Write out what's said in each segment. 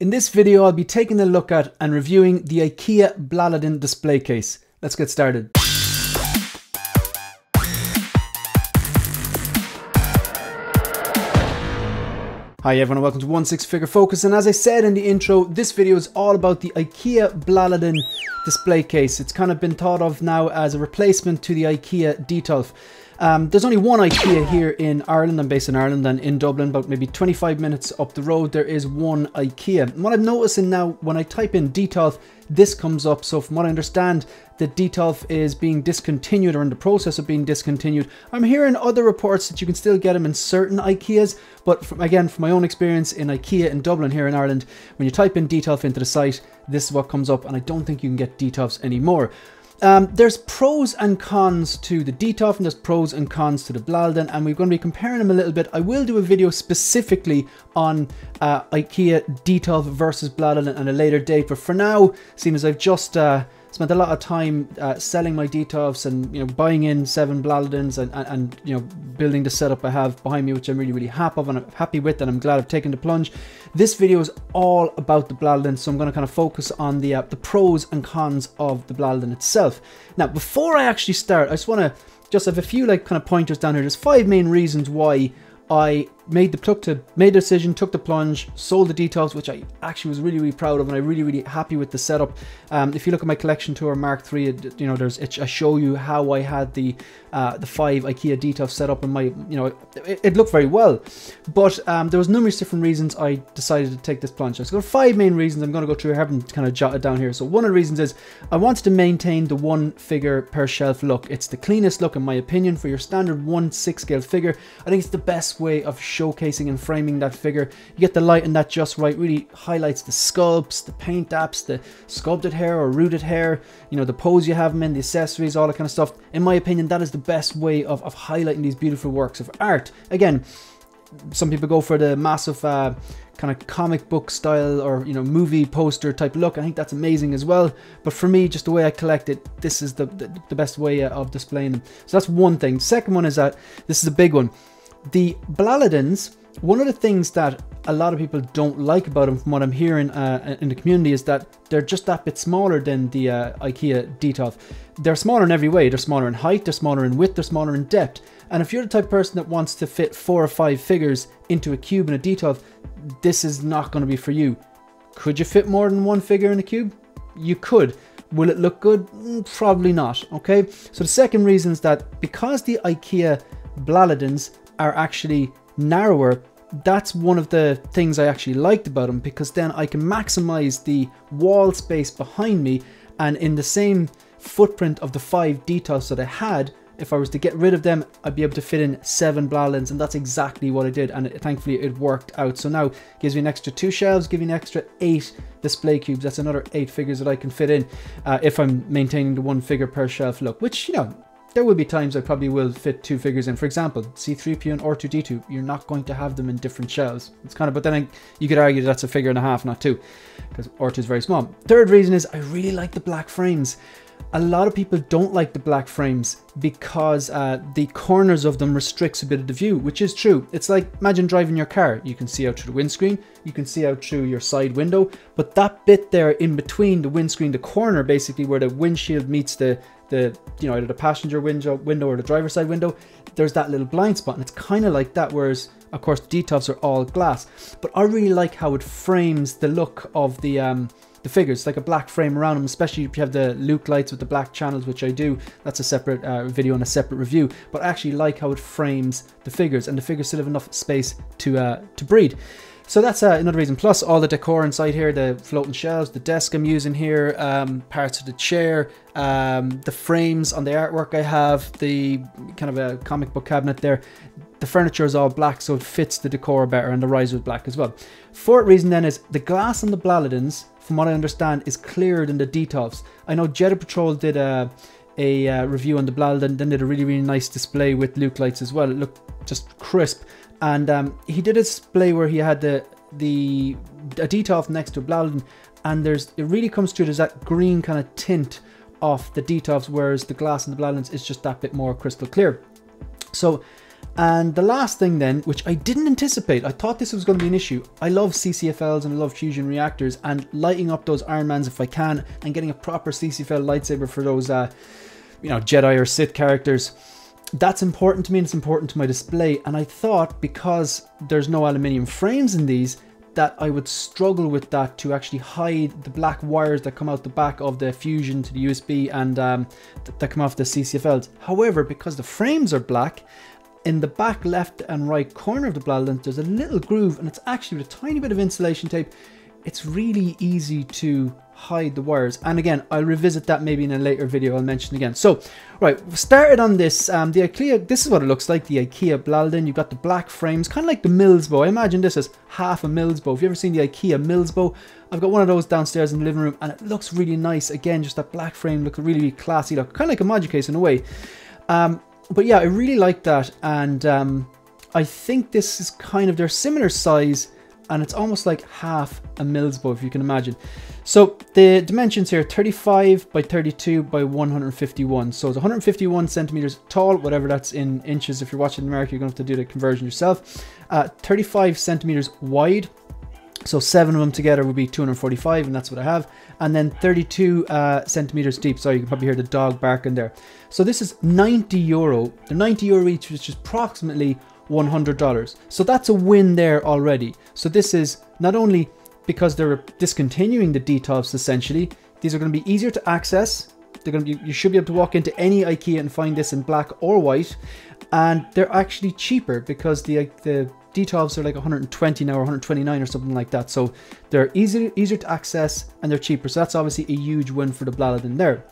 In this video, I'll be taking a look at and reviewing the Ikea Blaliden display case. Let's get started. Hi everyone and welcome to 16 Figure Focus, and as I said in the intro, this video is all about the Ikea Blaliden display case. It's kind of been thought of now as a replacement to the Ikea Detolf. There's only one Ikea here in Ireland. I'm based in Ireland, and in Dublin, about maybe 25 minutes up the road, there is one Ikea. And what I'm noticing now, when I type in Detolf, this comes up. So from what I understand, the Detolf is being discontinued or in the process of being discontinued. I'm hearing other reports that you can still get them in certain Ikeas, but from my own experience in Ikea in Dublin here in Ireland, when you type in Detolf into the site, this is what comes up, and I don't think you can get Detolfs anymore. There's pros and cons to the Detolf, and there's pros and cons to the Blaliden, and we're going to be comparing them a little bit. I will do a video specifically on Ikea Detolf versus Blaliden at a later date, but for now, seeing as I've just spent a lot of time selling my Detolfs and buying in 7 Blalidens and building the setup I have behind me, which I'm really happy with, and I'm glad I've taken the plunge. This video is all about the Blaliden, so I'm going to kind of focus on the pros and cons of the Blaliden itself. Now, before I actually start, I just have a few kind of pointers down here. There's 5 main reasons why I made the decision, took the plunge, sold the Detolfs, which I actually was really proud of, and I'm really happy with the setup. If you look at my collection tour Mark III, I show you how I had the 5 Ikea Detolfs set up, and it looked very well. But there was numerous different reasons I decided to take this plunge. So there are 5 main reasons I'm going to go through. I haven't kind of jotted down here. So one of the reasons is I wanted to maintain the 1 figure per shelf look. It's the cleanest look in my opinion for your standard 1/6 scale figure. I think it's the best way of showcasing and framing that figure. You get the light in that just right, really highlights the sculpts, the paint apps, the sculpted hair or rooted hair, the pose you have them in, the accessories, all that kind of stuff. In my opinion, that is the best way of highlighting these beautiful works of art. Again, some people go for the massive kind of comic book style or movie poster type look. I think that's amazing as well, but for me, just the way I collect it, this is the best way of displaying them. So that's one thing. Second one is that this is a big one. The Blalidens, one of the things that a lot of people don't like about them, from what I'm hearing in the community, is that they're just that bit smaller than the Ikea Detolf. They're smaller in every way. They're smaller in height, they're smaller in width, they're smaller in depth. And if you're the type of person that wants to fit 4 or 5 figures into a cube in a Detolf, this is not going to be for you. Could you fit more than 1 figure in a cube? You could. Will it look good? Probably not. Okay. So the second reason is that because the Ikea Blalidens are actually narrower, that's one of the things I actually liked about them, because then I can maximize the wall space behind me, and in the same footprint of the 5 Detolfs that I had, if I was to get rid of them, I'd be able to fit in 7 Blalidens, and that's exactly what I did, and thankfully it worked out. So now it gives me an extra 2 shelves, give me an extra 8 display cubes. That's another 8 figures that I can fit in if I'm maintaining the 1 figure per shelf look, which there will be times I probably will fit 2 figures in. For example, C3PO and R2D2, you're not going to have them in different shelves. It's kind of, but then you could argue that's a figure and a half, not 2, because R2 is very small. Third reason is I really like the black frames. A lot of people don't like the black frames because the corners of them restricts a bit of the view, which is true. It's like, imagine driving your car. You can see out through the windscreen, you can see out through your side window, but that bit there in between the windscreen, the corner basically where the windshield meets the either the passenger window or the driver's side window, there's that little blind spot, and it's kind of like that, whereas of course the Detolfs are all glass. But I really like how it frames the look of the figures, like a black frame around them, especially if you have the Luke lights with the black channels, which I do. That's a separate video and a separate review, but I actually like how it frames the figures, and the figures still have enough space to breathe. So that's another reason. Plus all the decor inside here, the floating shelves, the desk I'm using here, parts of the chair, the frames on the artwork I have, the kind of a comic book cabinet there. The furniture is all black, so it fits the decor better, and the riser is black as well. Fourth reason then is the glass on the Blalidens, from what I understand, is clearer than the Detolfs. I know Jedi Patrol did a review on the Blaliden, then did a really nice display with Luke lights as well. It looked just crisp. And he did a display where he had a Detolf next to a Blaliden, and it really comes through. There's that green kind of tint of the Detolfs, whereas the glass in the Blalidens is just that bit more crystal clear. So And the last thing then, which I didn't anticipate, I thought this was going to be an issue. I love CCFLs and I love fusion reactors, and lighting up those Iron Mans if I can, and getting a proper CCFL lightsaber for those, you know, Jedi or Sith characters. That's important to me and it's important to my display. And I thought because there's no aluminium frames in these, that I would struggle with that to actually hide the black wires that come out the back of the fusion to the USB and that come off the CCFLs. However, because the frames are black, in the back left and right corner of the Blaliden, there's a little groove, and it's actually with a tiny bit of insulation tape. It's really easy to hide the wires. And again, I'll revisit that maybe in a later video. I'll mention again. So, right, we started on this. The IKEA, this is what it looks like, the IKEA Blaliden. You've got the black frames, kind of like the Mills bow. I imagine this as half a Mills bow. If you've ever seen the IKEA Mills bow, I've got one of those downstairs in the living room, and it looks really nice. Again, just that black frame, look really, really classy look, kind of like a Magic Case in a way. But yeah, I really like that, and I think this is kind of, they're similar size, and it's almost like half a Mills bow, if you can imagine. So the dimensions here, 35 by 32 by 151. So it's 151 centimeters tall, whatever that's in inches. If you're watching in America, you're going to have to do the conversion yourself. 35 centimeters wide. So 7 of them together would be 245, and that's what I have. And then 32 centimeters deep. So you can probably hear the dog barking there. So this is €90. They're €90 each, which is approximately $100. So that's a win there already. So this is not only because they're discontinuing the Detolfs essentially, these are going to be easier to access. They're going to be, you should be able to walk into any IKEA and find this in black or white, and they're actually cheaper because the Detolfs are like 120 now or 129 or something like that. So they're easier to access and they're cheaper. So that's obviously a huge win for the Blaliden there.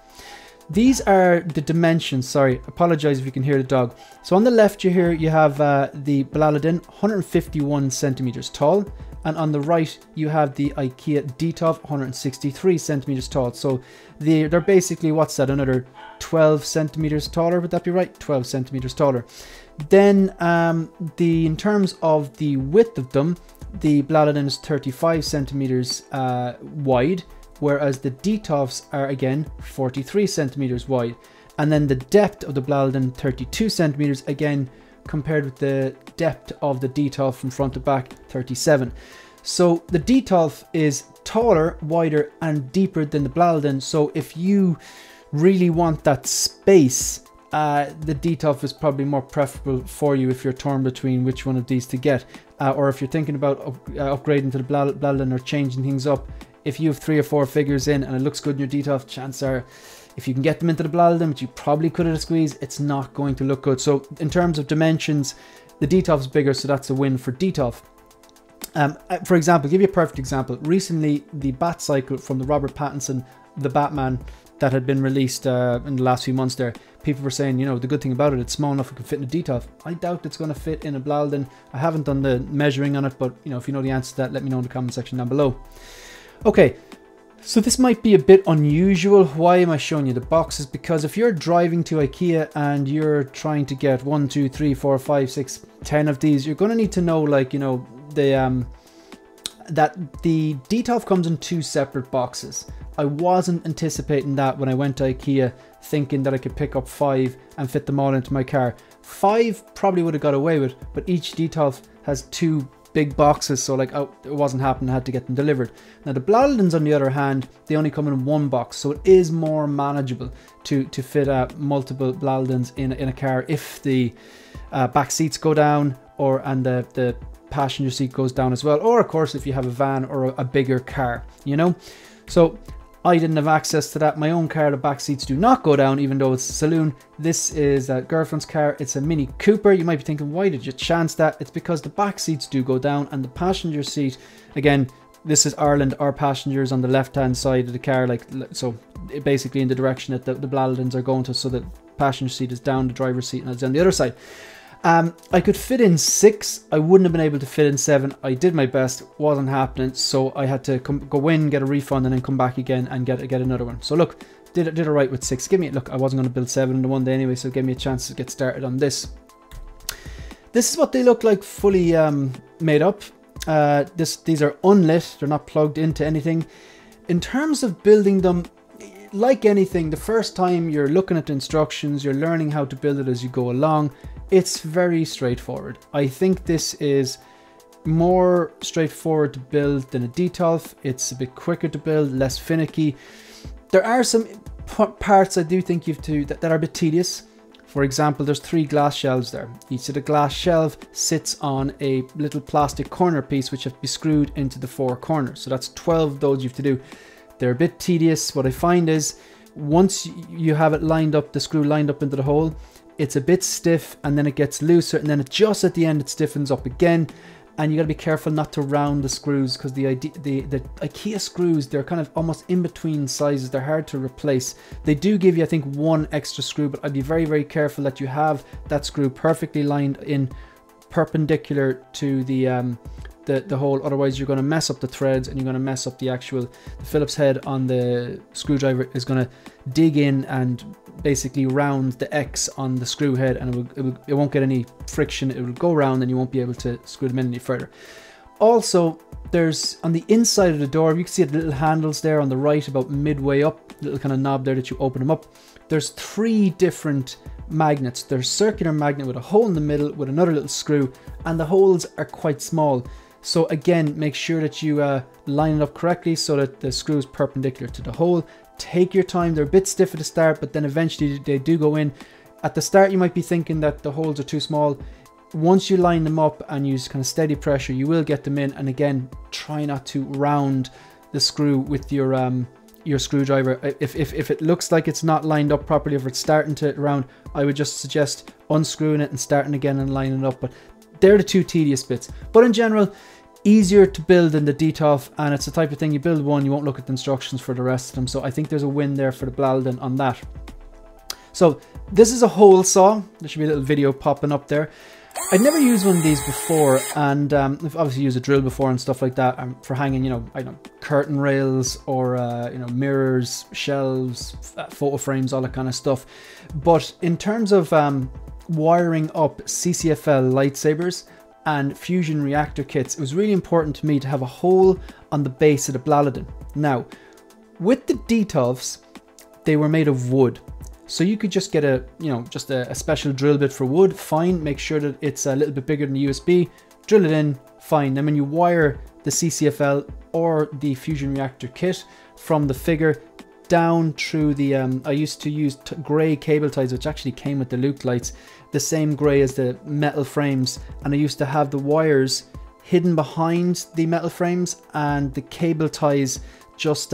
These are the dimensions. Sorry, apologize if you can hear the dog. So on the left you have the Blaliden, 151 centimeters tall. And on the right, you have the IKEA Detolf, 163 centimeters tall. So they're basically, what's that, another 12 centimeters taller? Would that be right? 12 centimeters taller. Then in terms of the width of them, the Blaliden is 35 centimeters wide, whereas the Detolfs are again 43 centimeters wide. And then the depth of the Blaliden, 32 centimeters, again, compared with the depth of the Detolf from front to back, 37. So the Detolf is taller, wider and deeper than the Blaliden. So if you really want that space, the Detolf is probably more preferable for you if you're torn between which one of these to get. Or if you're thinking about upgrading to the Blaliden or changing things up. If you have 3 or 4 figures in and it looks good in your Detolf, chances are, if you can get them into the Blaliden, which you probably could at a squeeze, it's not going to look good. So in terms of dimensions, the Detolf is bigger, so that's a win for Detolf. For example, give you a perfect example. Recently, the Bat Cycle from the Robert Pattinson, the Batman, that had been released in the last few months there, people were saying, you know, the good thing about it, it's small enough it can fit in a Detolf. I doubt it's going to fit in a Blaliden. I haven't done the measuring on it, but you know, if you know the answer to that, let me know in the comment section down below. Okay. So this might be a bit unusual. Why am I showing you the boxes? Because if you're driving to IKEA and you're trying to get 1, 2, 3, 4, 5, 6, 10 of these, you're going to need to know, like, you know, that the Detolf comes in 2 separate boxes. I wasn't anticipating that when I went to IKEA, thinking that I could pick up 5 and fit them all into my car. 5 probably would have got away with, but each Detolf has 2 big boxes, so like, oh, it wasn't happening, I had to get them delivered. Now the Blalidens, on the other hand, they only come in 1 box, so it is more manageable to fit multiple Blalidens in a car if the back seats go down, and the passenger seat goes down as well, or of course if you have a van or a bigger car, you know. So I didn't have access to that. My own car, the back seats do not go down, even though it's a saloon. This is a girlfriend's car. It's a Mini Cooper. You might be thinking, why did you chance that? It's because the back seats do go down, and the passenger seat, again, this is Ireland. Our passengers on the left-hand side of the car, like, so basically in the direction that the Blalidens are going to, so the passenger seat is down, the driver's seat, and it's on the other side. I could fit in 6. I wouldn't have been able to fit in 7. I did my best, wasn't happening, so I had to go in, get a refund, and then come back again and get another one. So look, did alright with 6. Look, I wasn't going to build 7 in the one day anyway, so it gave me a chance to get started on this. This is what they look like fully made up. These are unlit, they're not plugged into anything. In terms of building them, like anything, the first time you're looking at the instructions, you're learning how to build it as you go along, it's very straightforward. I think this is more straightforward to build than a Detolf. It's a bit quicker to build, less finicky. There are some parts I do think you have to that are a bit tedious. For example, there's 3 glass shelves there. Each of the glass shelf sits on a little plastic corner piece which have to be screwed into the 4 corners. So that's 12 of those you have to do. They're a bit tedious. What I find is once you have it lined up, the screw lined up into the hole, it's a bit stiff and then it gets looser, and then just at the end it stiffens up again. And you got to be careful not to round the screws, because the IKEA screws, they're kind of almost in between sizes. They're hard to replace. They do give you, I think, 1 extra screw, but I'd be very, very careful that you have that screw perfectly lined in perpendicular to the hole. Otherwise you're going to mess up the threads, and you're going to mess up the Phillips head on the screwdriver is going to dig in and basically round the X on the screw head, and it won't get any friction. It will go round and you won't be able to screw them in any further. Also, there's on the inside of the door, you can see the little handles there on the right about midway up, little kind of knob there that you open them up. There's 3 different magnets. There's circular magnet with a hole in the middle with another little screw, and the holes are quite small. So again, make sure that you line it up correctly so that the screw is perpendicular to the hole. Take your time. They're a bit stiff at the start, but then eventually they do go in. At the start you might be thinking that the holes are too small. Once you line them up and use kind of steady pressure, you will get them in. And again, try not to round the screw with your screwdriver. If it looks like it's not lined up properly, if it's starting to round, I would just suggest unscrewing it and starting again and lining it up. But they're the 2 tedious bits. But in general, easier to build than the Detolf, and it's the type of thing you build one, you won't look at the instructions for the rest of them. So I think there's a win there for the Blaliden on that. So this is a hole saw. There should be a little video popping up there. I'd never used one of these before, and I've obviously used a drill before and stuff like that for hanging, you know, I don't know, curtain rails or you know, mirrors, shelves, photo frames, all that kind of stuff. But in terms of wiring up CCFL lightsabers and fusion reactor kits, it was really important to me to have a hole on the base of the Blaliden. Now, with the Detolfs, they were made of wood, so you could just get a, you know, just a special drill bit for wood. Fine, make sure that it's a little bit bigger than the USB, drill it in, fine. Then when you wire the CCFL or the fusion reactor kit from the figure down through the, I used to use grey cable ties, which actually came with the Luke lights, the same grey as the metal frames, and I used to have the wires hidden behind the metal frames and the cable ties just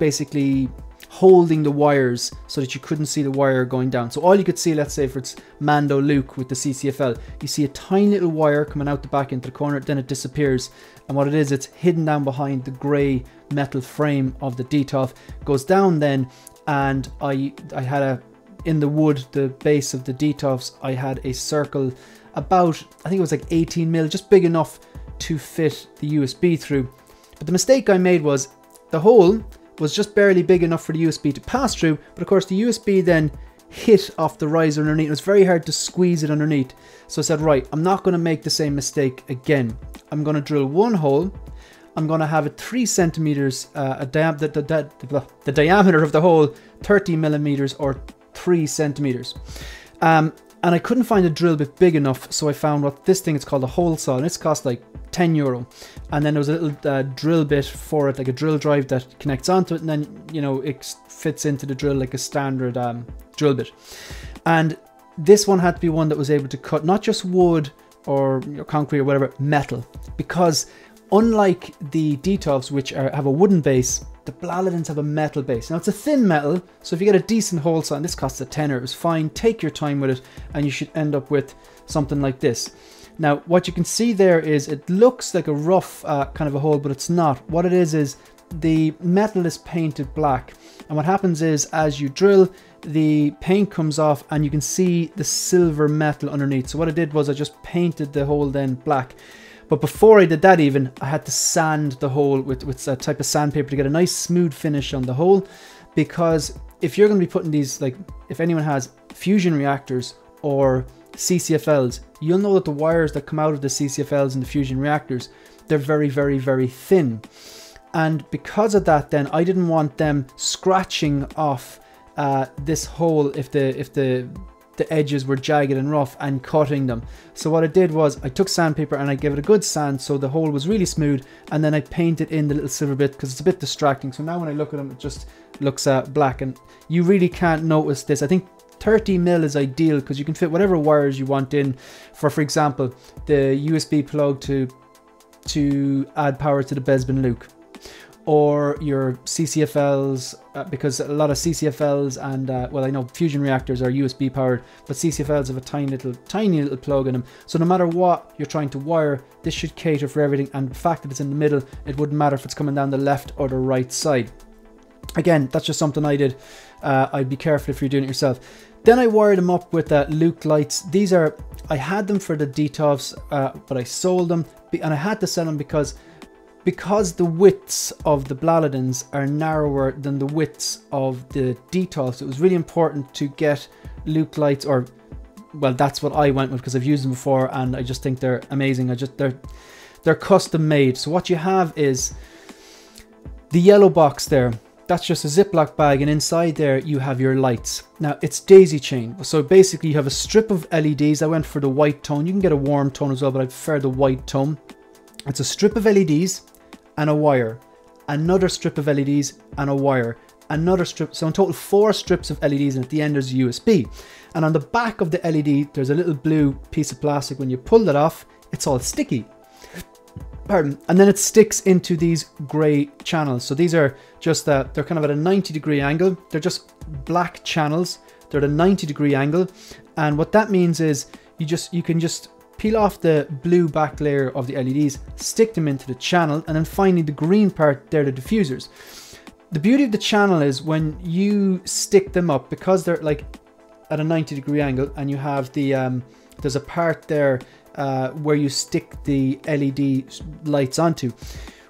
basically holding the wires so that you couldn't see the wire going down. So all you could see, let's say for it's Mando Luke with the CCFL, you see a tiny little wire coming out the back into the corner, then it disappears, and what it is, it's hidden down behind the grey metal frame of the Detolf, goes down then, and I had in the wood, the base of the Detolfs, I had a circle about, I think it was like 18 mil, just big enough to fit the USB through. But the mistake I made was the hole was just barely big enough for the USB to pass through, but of course the USB then hit off the riser underneath. It was very hard to squeeze it underneath. So I said, right, I'm not going to make the same mistake again. I'm going to drill one hole. I'm going to have it 3 centimeters, the diameter of the hole 30 millimeters or 3 centimeters. And I couldn't find a drill bit big enough, so I found what this thing is called a hole saw, and it's cost like €10. And then there was a little drill bit for it, like a drill drive that connects onto it, and then, you know, it fits into the drill like a standard drill bit. And this one had to be one that was able to cut not just wood or, you know, concrete or whatever, metal, because unlike the Detolfs, which have a wooden base, the Blalidens have a metal base. Now it's a thin metal, so if you get a decent hole saw, and this costs a tenner, it was fine, take your time with it, and you should end up with something like this. Now what you can see there is it looks like a rough kind of a hole, but it's not. What it is the metal is painted black, and what happens is as you drill, the paint comes off and you can see the silver metal underneath. So what I did was I just painted the hole then black. But before I did that even, I had to sand the hole with a type of sandpaper to get a nice smooth finish on the hole. Because if you're going to be putting these, like if anyone has fusion reactors or CCFLs, you'll know that the wires that come out of the CCFLs and the fusion reactors, they're very, very, very thin. And because of that, then I didn't want them scratching off this hole if the edges were jagged and rough and cutting them. So what I did was I took sandpaper and I gave it a good sand so the hole was really smooth, and then I painted in the little silver bit because it's a bit distracting. So now when I look at them, it just looks black, and you really can't notice this. I think 30mm is ideal because you can fit whatever wires you want in for example, the USB plug to add power to the Bespin Luke, or your CCFLs, because a lot of CCFLs and well, I know fusion reactors are USB powered, but CCFLs have a tiny little plug in them. So no matter what you're trying to wire, this should cater for everything. And the fact that it's in the middle, it wouldn't matter if it's coming down the left or the right side. Again, that's just something I did. I'd be careful if you're doing it yourself. Then I wired them up with Luke lights. These are, I had them for the Detolfs, but I sold them, and I had to sell them because the widths of the Blalidens are narrower than the widths of the Detolfs. It was really important to get Luke lights, or well, that's what I went with because I've used them before and I just think they're amazing. They're custom made. So what you have is the yellow box there. That's just a Ziploc bag, and inside there you have your lights. Now it's daisy chain, so basically you have a strip of LEDs. I went for the white tone. You can get a warm tone as well, but I prefer the white tone. It's a strip of LEDs and a wire, another strip of LEDs and a wire, another strip. So in total 4 strips of LEDs, and at the end there's USB. And on the back of the LED there's a little blue piece of plastic. When you pull it off, it's all sticky. Pardon. And then it sticks into these grey channels. So these are just they're kind of at a 90-degree angle. They're just black channels. They're at a 90-degree angle, and what that means is you can just peel off the blue back layer of the LEDs, stick them into the channel, and then finally the green part, they're the diffusers. The beauty of the channel is when you stick them up, because they're like at a 90-degree angle, and you have the there's a part there where you stick the LED lights onto.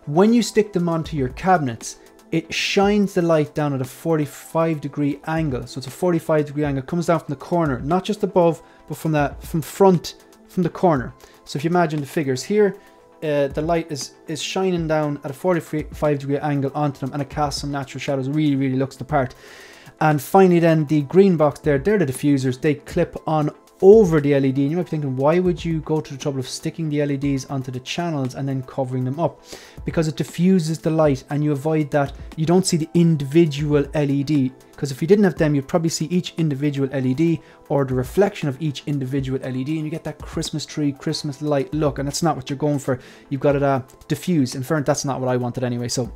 When you stick them onto your cabinets, it shines the light down at a 45-degree angle. So it's a 45-degree angle. It comes down from the corner, not just above, but from the corner. So if you imagine the figures here, the light is shining down at a 45-degree angle onto them, and it casts some natural shadows. Really looks the part. And finally then the green box there, they're the diffusers. They clip on over the LED, and you might be thinking, why would you go to the trouble of sticking the LEDs onto the channels and then covering them up? Because it diffuses the light, and you avoid that. You don't see the individual LED, because if you didn't have them, you'd probably see each individual LED or the reflection of each individual LED, and you get that Christmas tree, Christmas light look, and that's not what you're going for. You've got it diffused. In fairness, that's not what I wanted anyway. So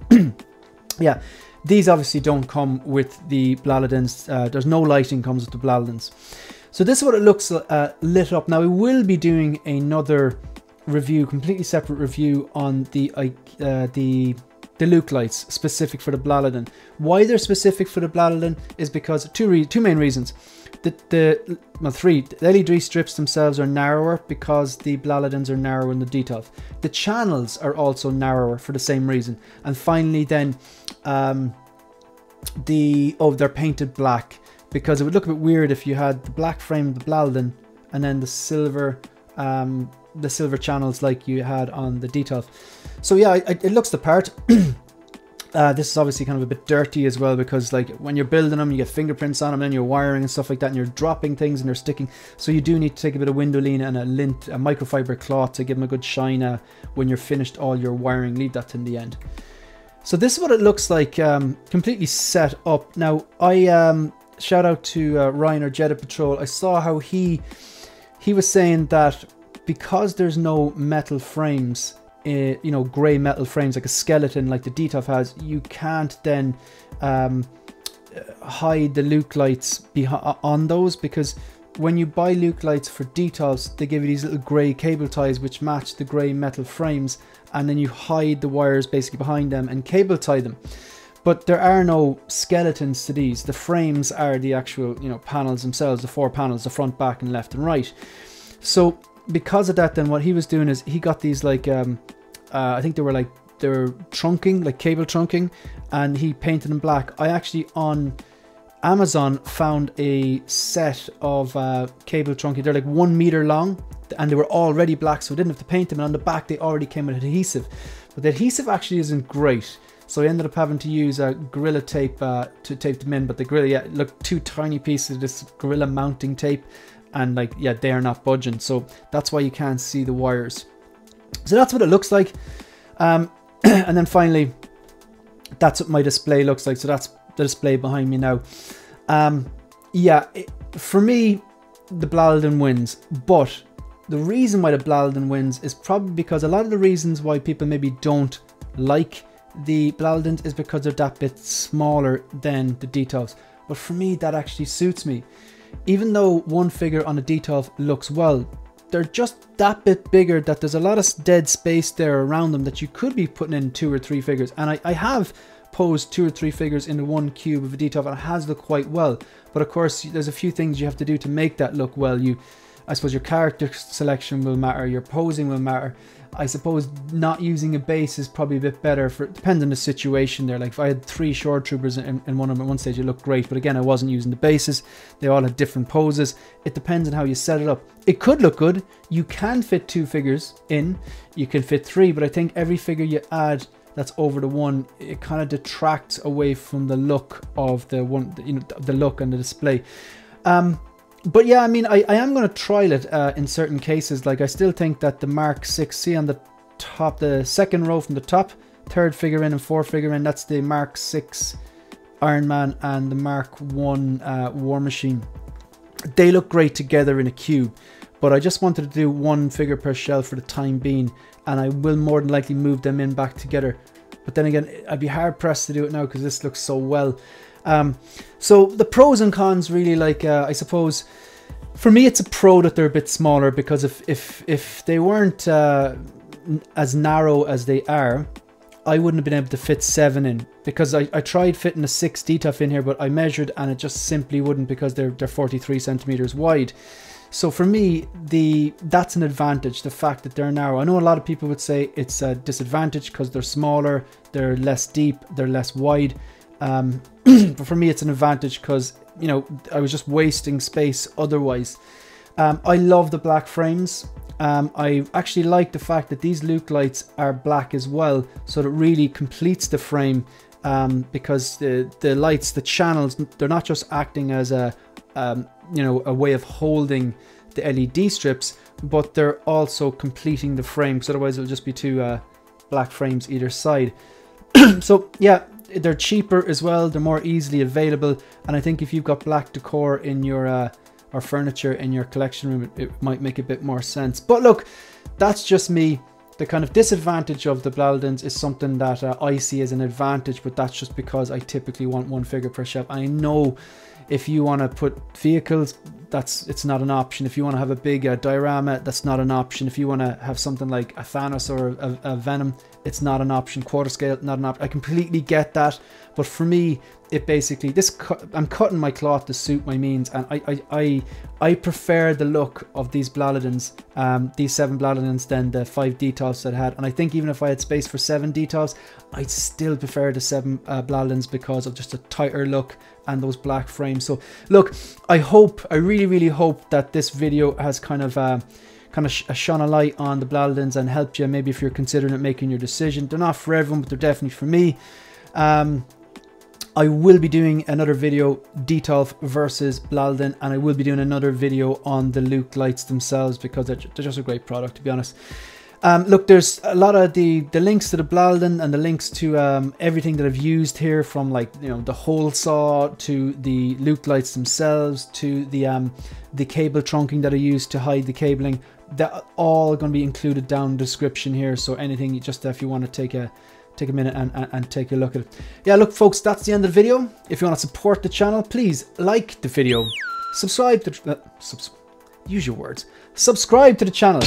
yeah, these obviously don't come with the Blalidens. There's no lighting comes with the Blalidens. So this is what it looks lit up. Now, we will be doing another review, completely separate review on the Luke lights specific for the Blaliden. Why they're specific for the Blaliden is because two main reasons. Three. The LED strips themselves are narrower because the Blalidens are narrower than the Detolf. The channels are also narrower for the same reason. And finally, then they're painted black, because it would look a bit weird if you had the black frame of the Blaliden and then the silver channels like you had on the Detolf. So yeah, it looks the part. This is obviously kind of a bit dirty as well, because like when you're building them, you get fingerprints on them, and you're wiring and stuff like that, and you're dropping things and they're sticking. So you do need to take a bit of window lean and a microfiber cloth to give them a good shine when you're finished all your wiring. Leave that to the end. So this is what it looks like, completely set up. Now shout out to Ryan or Jetta Patrol. I saw how he was saying that because there's no metal frames, grey metal frames like a skeleton like the Detolf has, you can't then hide the Luke lights on those, because when you buy Luke lights for Detolfs, they give you these little grey cable ties which match the grey metal frames, and then you hide the wires basically behind them and cable tie them. But there are no skeletons to these. The frames are the actual, panels themselves, the 4 panels, the front, back, and left and right. So because of that, then what he was doing is he got these like, I think they were trunking, like cable trunking, and he painted them black. I actually on Amazon found a set of cable trunking. They're like 1 meter long, and they were already black, so I didn't have to paint them. And on the back, they already came with adhesive. But the adhesive actually isn't great. So I ended up having to use a Gorilla tape to tape them in, but the Gorilla, yeah, look, 2 tiny pieces of this Gorilla mounting tape, and like, yeah, they are not budging, so that's why you can't see the wires. So that's what it looks like. And then finally, that's what my display looks like. So that's the display behind me now. Yeah, for me, the Blaliden wins, but the reason why the Blaliden wins is probably because a lot of the reasons why people maybe don't like the Blalidens is because they're that bit smaller than the Detolfs. But for me, that actually suits me. Even though one figure on a Detolf looks well, they're just that bit bigger that there's a lot of dead space there around them that you could be putting in 2 or 3 figures. And I have posed 2 or 3 figures into one cube of a Detolf, and it has looked quite well. But of course, there's a few things you have to do to make that look well. I suppose your character selection will matter, your posing will matter. I suppose not using a base is probably a bit better, it depends on the situation there. Like if I had 3 shore troopers in one of them at one stage, it looked great, but again, I wasn't using the bases. They all had different poses. It depends on how you set it up. It could look good. You can fit 2 figures in, you can fit 3, but I think every figure you add that's over the 1, it kind of detracts away from the look of the one, you know, the look and the display. But yeah, I mean, I am going to trial it in certain cases. Like I still think that the Mark 6, see on the top, the second row from the top, 3rd figure in and 4th figure in, that's the Mark 6 Iron Man and the Mark 1 War Machine. They look great together in a cube, but I just wanted to do 1 figure per shelf for the time being, and I will more than likely move them in back together. But then again, I'd be hard pressed to do it now because this looks so well. So the pros and cons really, like I suppose for me it's a pro that they're a bit smaller, because if they weren't as narrow as they are, I wouldn't have been able to fit 7 in, because I tried fitting a 6 Detolf in here, but I measured and it just simply wouldn't, because they're 43 centimeters wide. So for me, that's an advantage, the fact that they're narrow. I know a lot of people would say it's a disadvantage because they're smaller, they're less deep, they're less wide. But for me, it's an advantage because, you know, I was just wasting space otherwise. I love the black frames. I actually like the fact that these Luke lights are black as well, so it really completes the frame, because the lights, the channels, they're not just acting as a you know, a way of holding the LED strips, but they're also completing the frame, because otherwise it'll just be 2 black frames either side. So yeah, they're cheaper as well, they're more easily available, and I think if you've got black decor in your or furniture in your collection room, it might make a bit more sense. But look, that's just me. The kind of disadvantage of the Blalidens is something that I see as an advantage, but that's just because I typically want 1 figure per shelf. I know if you want to put vehicles, it's not an option. If you want to have a big diorama, that's not an option. If you want to have something like a Thanos or a Venom, it's not an option. Quarter scale, not an option. I completely get that, but for me, it basically, I'm cutting my cloth to suit my means, and I prefer the look of these Blalidens, these 7 Blalidens, than the 5 Detolfs that I had. And I think even if I had space for 7 Detolfs, I'd still prefer the 7 Blalidens because of just a tighter look and those black frames. So look, I really hope that this video has kind of shone a light on the Blalidens and helped you, maybe if you're considering it, making your decision. They're not for everyone, but they're definitely for me. I will be doing another video, Detolf versus Blaliden, and I will be doing another video on the Luke lights themselves, because they're just a great product, to be honest. Look, there's a lot of the links to the Blaliden and the links to everything that I've used here, from, like, you know, the hole saw to the Luke lights themselves to the cable trunking that I used to hide the cabling. They're all going to be included down in the description here, so anything, just if you want to take a minute and take a look at it. Yeah, look folks, that's the end of the video. If you want to support the channel, please like the video, subscribe to use your words, subscribe to the channel,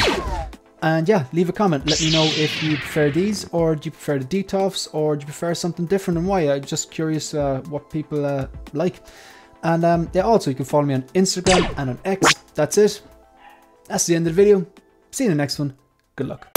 and yeah, leave a comment. Let me know if you prefer these, or do you prefer the Detolfs, or do you prefer something different, and why. I'm just curious what people like. And yeah, also you can follow me on Instagram and on X. That's it. That's the end of the video. See you in the next one. Good luck.